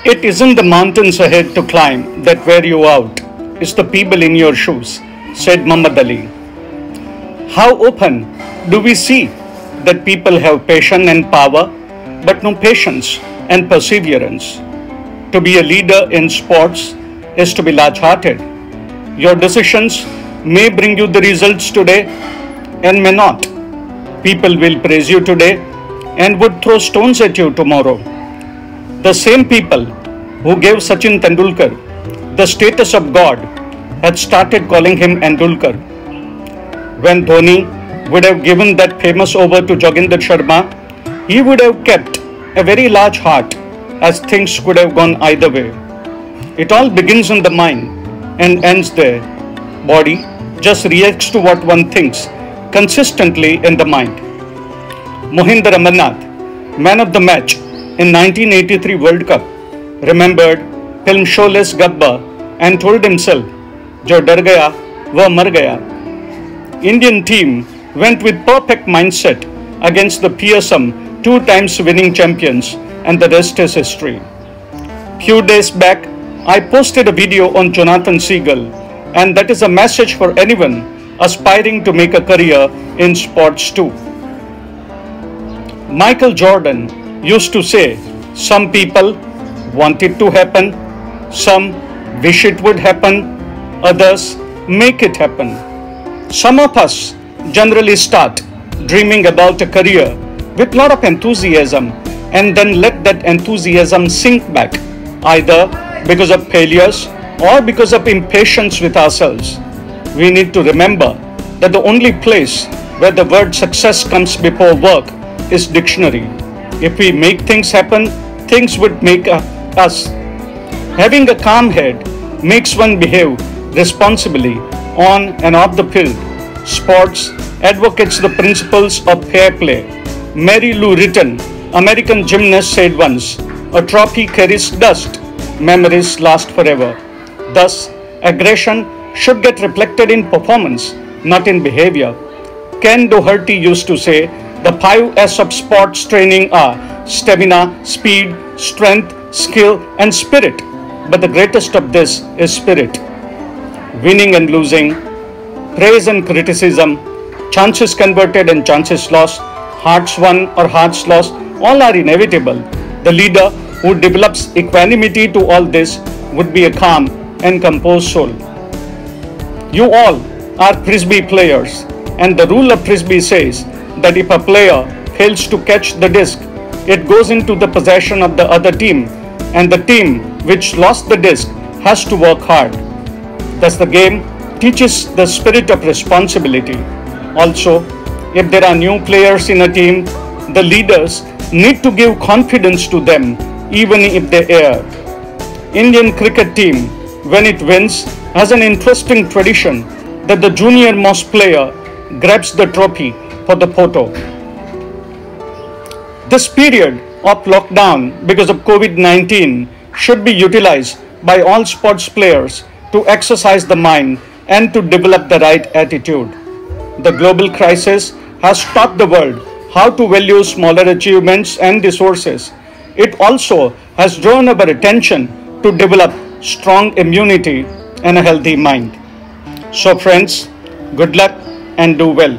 It isn't the mountains ahead to climb that wear you out, it's the people in your shoes, said Muhammad Ali. How often do we see that people have passion and power, but no patience and perseverance? To be a leader in sports is to be large hearted. Your decisions may bring you the results today and may not. People will praise you today and would throw stones at you tomorrow. The same people who gave Sachin Tendulkar the status of God had started calling him Endulkar. When Dhoni would have given that famous over to Joginder Sharma, he would have kept a very large heart as things could have gone either way. It all begins in the mind and ends there. Body just reacts to what one thinks consistently in the mind. Mohinder Amarnath, man of the match in 1983 World Cup, remembered film Shole's Gabbar and told himself, "Jo dar gaya, wo mar gaya." Indian team went with perfect mindset against the fearsome 2 times winning champions, and the rest is history. Few days back, I posted a video on Jonathan Seagull, and that is a message for anyone aspiring to make a career in sports too. Michael Jordan used to say, some people want it to happen, some wish it would happen, others make it happen. Some of us generally start dreaming about a career with a lot of enthusiasm and then let that enthusiasm sink back, either because of failures or because of impatience with ourselves. We need to remember that the only place where the word success comes before work is dictionary. If we make things happen, things would make us. Having a calm head makes one behave responsibly on and off the field. Sports advocates the principles of fair play. Mary Lou Retton, American gymnast, said once, "A trophy carries dust, memories last forever." Thus, aggression should get reflected in performance, not in behavior. Ken Doherty used to say, the 5 S of sports training are stamina, speed, strength, skill, and spirit. But the greatest of this is spirit. Winning and losing, praise and criticism, chances converted and chances lost, hearts won or hearts lost, all are inevitable. The leader who develops equanimity to all this would be a calm and composed soul. You all are Frisbee players, and the rule of Frisbee says that if a player fails to catch the disc, it goes into the possession of the other team, and the team which lost the disc has to work hard. Thus the game teaches the spirit of responsibility. Also, if there are new players in a team, the leaders need to give confidence to them even if they err. Indian cricket team, when it wins, has an interesting tradition that the junior most player grabs the trophy for the photo. This period of lockdown because of COVID-19 should be utilized by all sports players to exercise the mind and to develop the right attitude. The global crisis has taught the world how to value smaller achievements and resources. It also has drawn our attention to develop strong immunity and a healthy mind. So friends, good luck and do well.